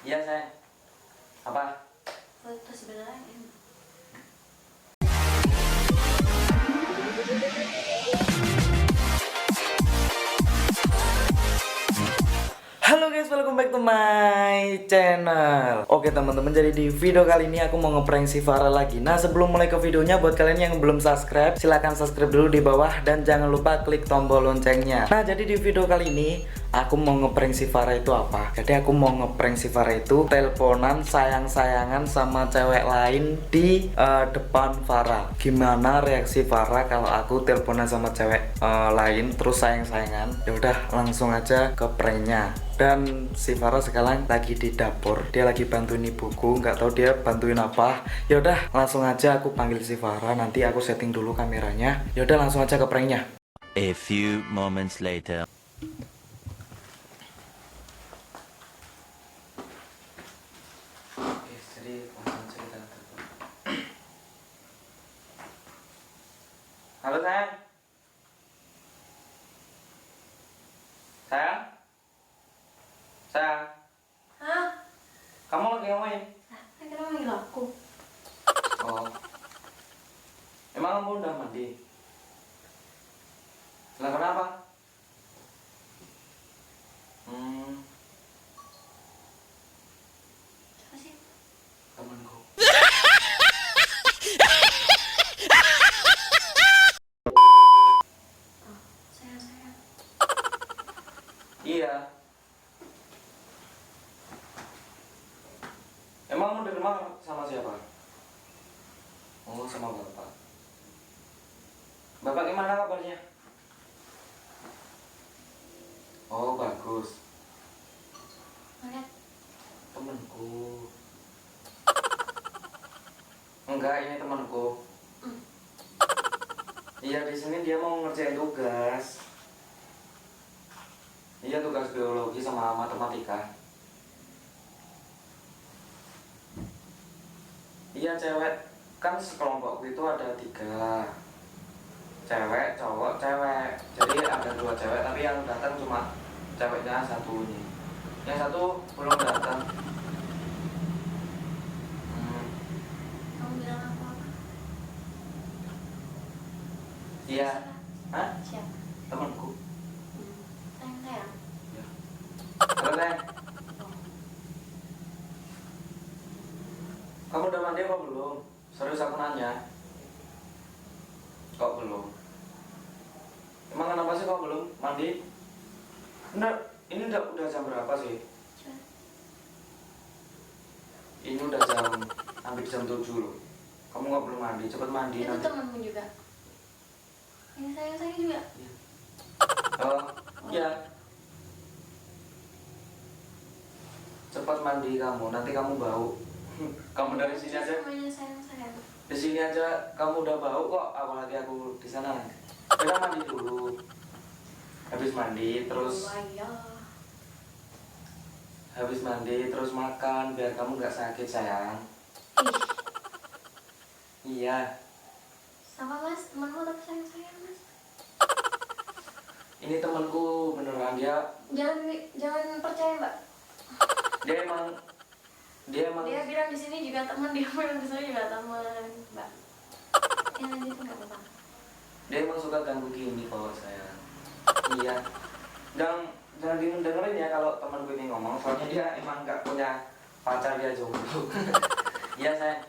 Iya sayang. Apa? Foto sebenarnya enak. Halo guys, welcome back to my channel. Oke teman-teman, jadi di video kali ini aku mau ngeprank si Farah lagi. Nah sebelum mulai ke videonya, buat kalian yang belum subscribe, silahkan subscribe dulu di bawah. Dan jangan lupa klik tombol loncengnya. Nah jadi di video kali ini aku mau ngeprank si Farah itu apa? Jadi aku mau ngeprank si Farah itu teleponan sayang-sayangan sama cewek lain di depan Farah. Gimana reaksi Farah kalau aku teleponan sama cewek lain terus sayang-sayangan? Ya udah langsung aja ke pranknya. Dan si Farah sekarang lagi di dapur, dia lagi bantuin ibuku, nggak tahu dia bantuin apa. Ya udah langsung aja aku panggil si Farah, nanti aku setting dulu kameranya. Ya udah langsung aja ke pranknya. A few moments later. Oke, jadi langsung aja kita telepon. Halo sayang. Sayang. Sayang. Hah? Kamu lagi ngapain? Kan kita manggil aku. Oh. Emang kamu udah mandi? Lah kenapa? Siapa sih? Temanku. Oh, sayang. Iya. Emang kamu di rumah sama siapa? Oh, sama bapak. Bapak gimana kabarnya? Oh, bagus. Lihat. Temanku. Enggak, ini temanku. Iya, di sini dia mau ngerjain tugas. Iya, tugas biologi sama matematika. Iya, cewek. Kan sekelompokku itu ada 3. Cewek, cowok, cewek. Jadi ada 2 cewek, tapi yang datang cuma ceweknya 1 ini. Yang 1 belum datang. Kamu bilang aku apa? Iya. Siapa? Hah? Siapa? Temanku. Sayang. Ya. Terus sayang, Oh, kamu udah mandi apa belum? Serius aku nanya. Kok belum? Emang kenapa sih kok belum mandi? Bener, ini udah jam berapa sih? coba. Ini udah hampir jam 7 loh. Kamu nggak belum mandi, cepet mandi Itu nanti. temanmu juga. Ini sayang juga. Oh, iya. Cepat mandi kamu, nanti kamu bau. Kamu dari sini aja, Semuanya sayang. di sini aja kamu udah bau kok, apalagi aku di sana. Kita mandi dulu. Habis mandi terus Oh, iya. habis mandi terus makan biar kamu nggak sakit sayang. Ih, Iya. sama mas, temanmu tapi sayang mas. Ini temanku beneran, dia Jangan percaya mbak. dia emang Dia bilang di sini juga teman, dia bilang di sini juga teman, mbak. Ya nanti itu nggak apa-apa. dia emang suka ganggu gini kok sayang. Iya. Jangan dengerin ya kalau temanku ini ngomong, soalnya dia emang nggak punya pacar, dia jomblo. Iya sayang.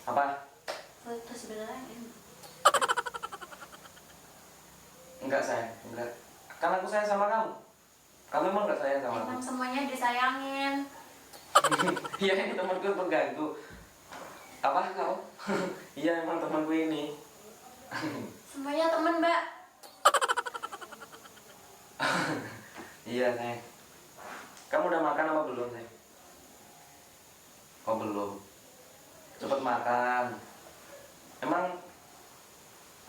Apa? Foto sebenarnya enak. Enggak sayang, enggak. Kan aku sayang sama kamu. Kamu emang nggak sayang sama Emang aku? semuanya disayangin. Iya, ini temanku pengganggu. Apa kau? Iya, emang temanku ini. Semuanya temen mbak. Iya sayang. Kamu udah makan apa belum sayang? Oh belum. Cepet makan. Emang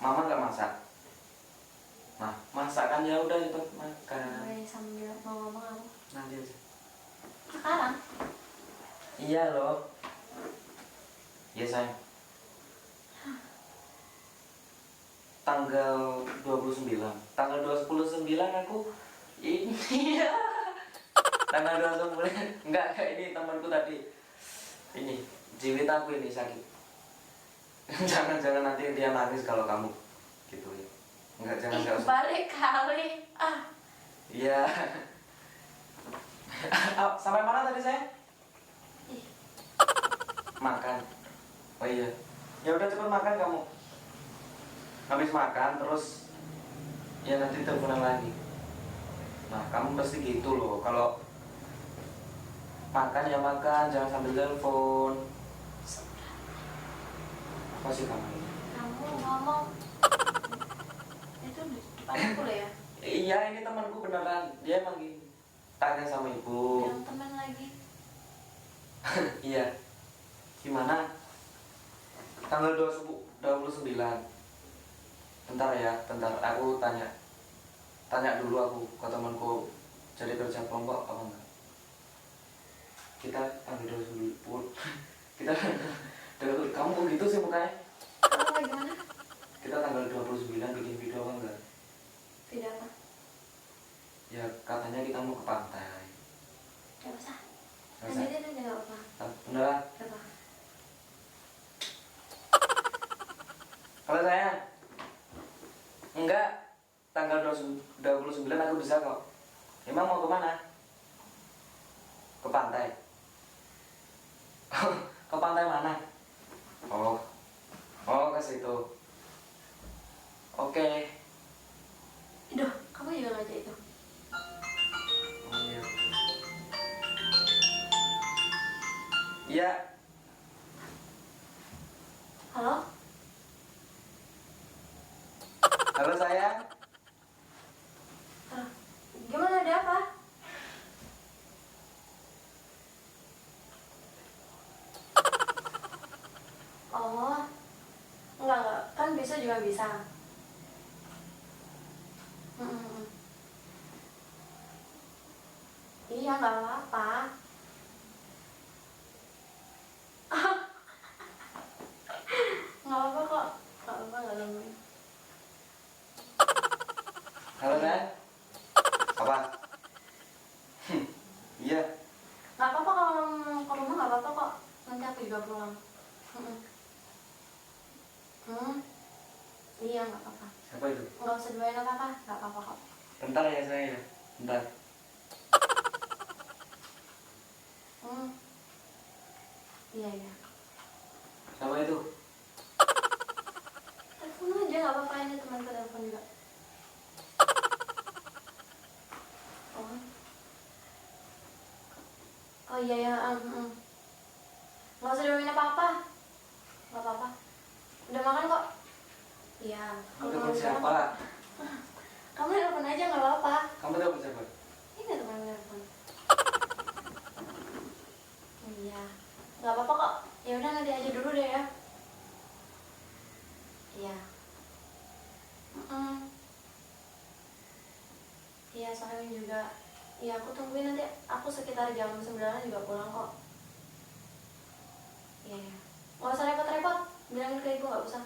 mama nggak masak? Nah, masakan ya udah cepet makan. Boleh sambil mau ngomong aku. Nanti aja. Sekarang? Iya loh. Iya sayang. Tanggal 29. Tanggal 29 aku ini. Tanggal 29. Enggak, ini temanku tadi. Ini, jiwit aku ini sakit. Jangan nanti dia nangis kalau kamu gitu ya. Enggak, jangan usah. Balik kali. Iya. Sampai mana tadi saya? Ih, Makan. Oh iya. Ya udah cepet makan kamu. Habis makan terus ya nanti teleponan lagi. Nah, kamu pasti gitu loh. Kalau makan ya makan, jangan sambil telepon. Apa sih kamu? kamu ngomong itu di depan aku loh ya. Iya, ini temanku beneran. Dia emang gini. Tanya sama ibu. Yang teman lagi. Iya. Gimana? Tanggal 29. Bentar ya, bentar. Aku tanya dulu aku ke temanku jadi kerja kelompok apa enggak. Kita tanggal 29. Kita kamu kok gitu sih mukanya? Kamu lagi mana? Kita tanggal 29 bikin video apa enggak? Tidak apa. Ya katanya kita mau ke pantai. Gak usah. Nggak usah? Lanjutin aja gak apa. Beneran? Gak apa. Kalau saya enggak, tanggal 29 aku bisa kok. Emang mau kemana? Ke pantai. Ke pantai mana? Oh ke situ. Oke. Iduh, kamu juga ngajak itu. Oh iya. Iya. Halo? Halo sayang. Gimana, ada apa? Oh, enggak, kan besok juga bisa. Mm-mm. Iya, nggak apa-apa. Nggak apa-apa kok, nggak apa-apa, nggak gangguin. Halo sayang. Apa? Iya. Nggak apa-apa kalau ke rumah, nggak apa-apa kok. Nanti aku juga pulang. Mm-mm. Iya, nggak apa-apa. Siapa itu? Nggak usah doain apa-apa, nggak apa-apa kok. Bentar ya saya. Bentar. Iya, iya. Siapa itu? Telepon aja, nggak apa-apa, ini teman ke telepon juga. Oh iya ya, nggak usah doain apa-apa, nggak apa-apa. Udah makan kok. Iya. Kamu telepon siapa? Kamu telepon aja, nggak apa-apa. Kamu telepon siapa? Ini teman telepon. Iya, nggak apa-apa kok. Ya udah, nanti aja dulu deh ya. Iya. Iya, soalnya juga. Iya, aku tungguin nanti. Aku sekitar jam 9 juga pulang kok. Iya, iya. Nggak usah repot-repot. Bilangin ke ibu, nggak usah.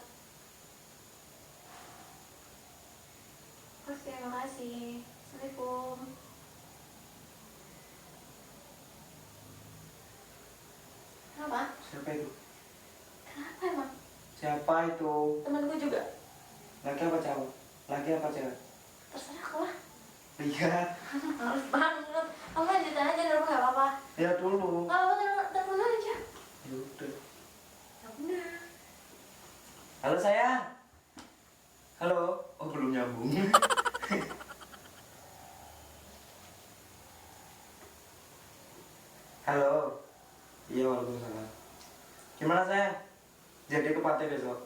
Oke, makasih. Assalamualaikum. Kenapa? Siapa itu? Kenapa emang? Siapa itu? Temenku juga. Laki apa cowok? Laki apa cewek? Terserah aku lah. Lihat. Males banget. Kamu lanjutin aja dulu, nggak apa-apa. Ya dulu. Nggak apa-apa, telepon aja. Ya udah. Ya udah. Halo sayang. Halo. Oh belum nyambung. Halo. Iya, waalaikumsalam. Gimana sayang? Jadi ke pantai besok?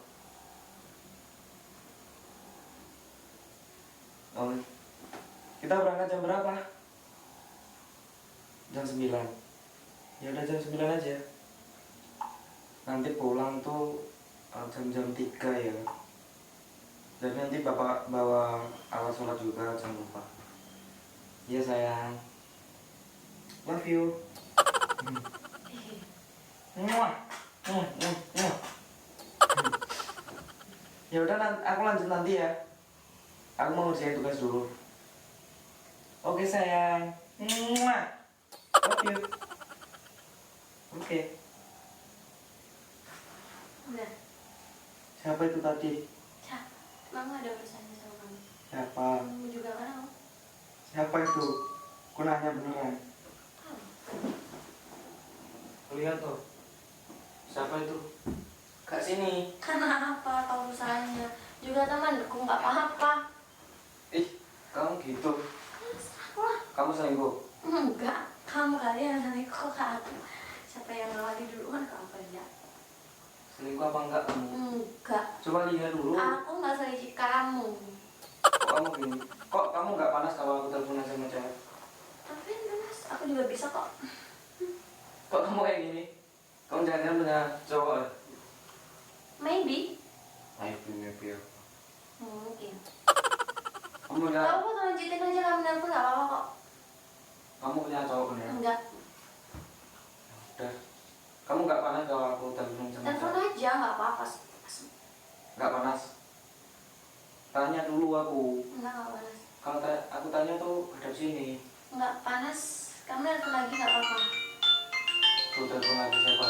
Oh, kita berangkat jam berapa? Jam 9. Ya udah jam 9 aja. Nanti pulang tuh jam-jam 3 ya. Jadi nanti bapak bawa alat sholat juga, jangan lupa. Iya sayang. Love you. Muah. Muah. Ya udah, aku lanjut nanti ya. Aku mau ngerjain tugas dulu. Oke sayang. Muah. Love you. Oke. Udah. Siapa itu tadi? Siapa? Mama ada urusannya sama kamu. Siapa? Kamu juga kan aku. Siapa itu? Aku nanya beneran. Lihat tuh. Siapa itu? Kak sini. Kenapa kamu urusannya? Juga temanku nggak apa-apa. Ih, kamu gitu. Aku lah. Kamu selingkuh. Enggak. Kamu kali yang selingkuh ke aku. Siapa yang ngawali duluan ke apa ya? Selingkuh apa enggak kamu? Enggak. Coba lihat dulu. Aku nggak selingkuh kamu. Kok kamu gini? Kok kamu nggak panas kalau aku teleponan sama cewek? Tapi mas, aku juga bisa kok. Kok kamu kayak gini? Kamu jangan-jangan punya cowok ya? Maybe. Maybe. Mungkin. Kamu punya, Tahu kok lanjutin aja kamu nelfon nggak apa-apa kok. kamu punya cowok beneran? Enggak. Udah. Kamu nggak panas kalau aku teleponan sama Telepon cewek? aja nggak apa-apa. Nggak panas. Tanya dulu aku. Enggak panas. Kalau aku tanya tuh hadap sini. Enggak panas. Kamu nelfon lagi nggak apa-apa. Tuh telepon lagi siapa?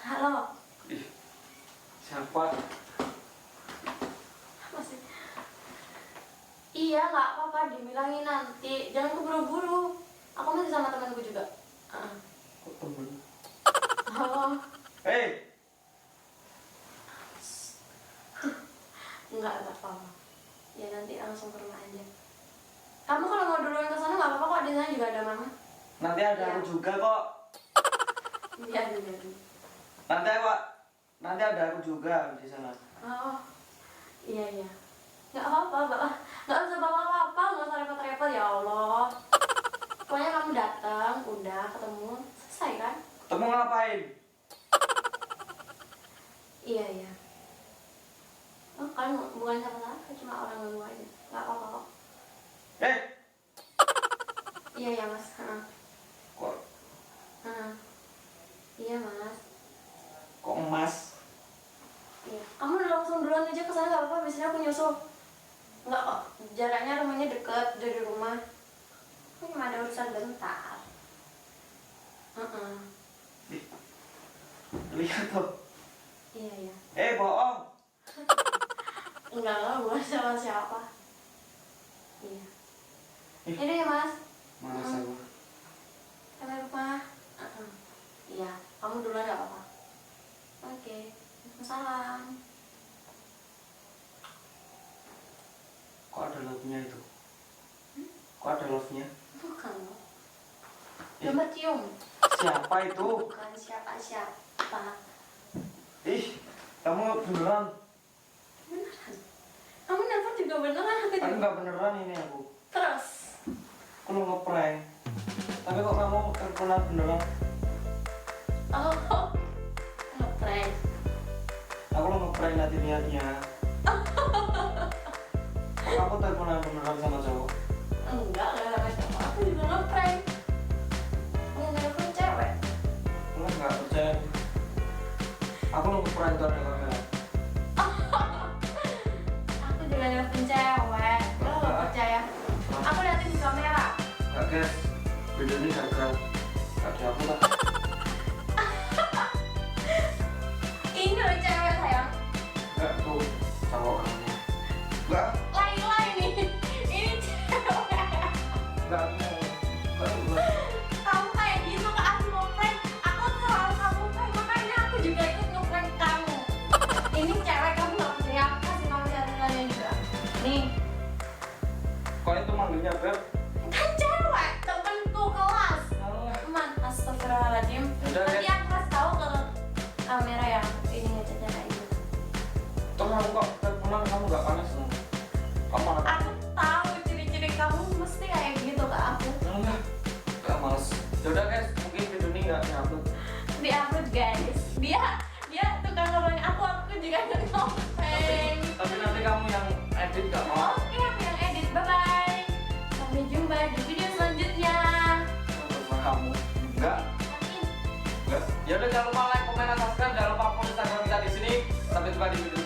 Halo. Ih, siapa? Masih. Iya nggak apa-apa dibilangin nanti. Jangan keburu-buru. Aku masih sama temanku juga. Kok temen? Oh. Hei! Enggak apa-apa. Ya nanti langsung ke rumah aja. Kamu kalau mau duluan ke sana nggak apa-apa kok, di sana juga ada mama. Nanti ada Iya. aku juga kok. Biar dulu. Nanti ada aku juga di sana. Oh. Iya iya. Nggak apa-apa, nggak usah bawa apa-apa, nggak usah repot-repot ya Allah. Pokoknya kamu datang, udah ketemu, selesai kan? Ketemu ngapain? Iya iya. Oh, kan bukan siapa-siapa, cuma orang ganggu aja. Nggak apa-apa kok. Iya ya mas. Kok Iya mas. kok emas? Iya. Kamu langsung duluan aja ke sana nggak apa-apa. Biasanya aku nyusul. Nggak kok. Jaraknya rumahnya deket dari rumah. Aku cuma ada urusan bentar. Lihat tuh. Iya iya. Bohong. Enggak lah, bukan sama siapa. Iya. Ih. Ini ya mas. Masa gua? Sampai rumah. Iya. Kamu duluan nggak apa-apa. Oke. Salam. Kok ada love-nya itu? Kok ada love-nya? Bukan loh. Ih. Coba cium. Siapa itu? Bukan siapa-siapa. Ih, kamu beneran? Beneran. Kamu nelfon juga beneran aku Aku juga. nggak beneran ini aku. Terus. Aku mau ngeprank. Tapi kok kamu teleponan beneran? Oh. Ngeprank. Aku mau ngeprank nanti niatnya. Kok kamu teleponan beneran sama cowok? Enggak sama siapa. Aku juga ngeprank. Yang nelfon cewek. Aku nggak percaya. Aku mau ngeprank tuh ada kamera. Aku juga nelfon cewek. Lo gak percaya? Aku liatin di kamera. Nggak guys, video ini gagal. Nggak ada aku lah. Ini loh cewek sayang. Nggak tuh cowok kamu. Nggak, Laila ini. Ini cewek. nggak mau. Nggak. Kamu kayak gitu ke aku mau prank. Aku selalu kamu prank. Makanya aku juga ikut nge-prank kamu. Ini cewek kamu gak percaya. Aku kasih kamu catatan juga. Nih. Kok itu manggilnya Beb? Kan cewek. Temenku kelas. Man, astagfirullahaladzim. Udah, Nanti Beb. aku kasih tahu ke kamera yang ini ngecatnya kayak gitu. Temen kok teleponan kamu nggak panas loh. Kamu malah Aku tahu ciri-ciri kamu mesti kayak gitu ke aku. nggak males. Yaudah guys, mungkin video ini nggak nyambung. Di upload guys. Dia tukang ngomongin aku juga ngomongin. Tapi nanti kamu yang edit nggak mau. Oke, aku yang edit. Bye bye. Sampai jumpa di video selanjutnya. Sama kamu. Nggak. Yakin? Nggak. Yaudah jangan lupa like, komen, dan subscribe. Jangan lupa follow Instagram kita di sini. Sampai jumpa di video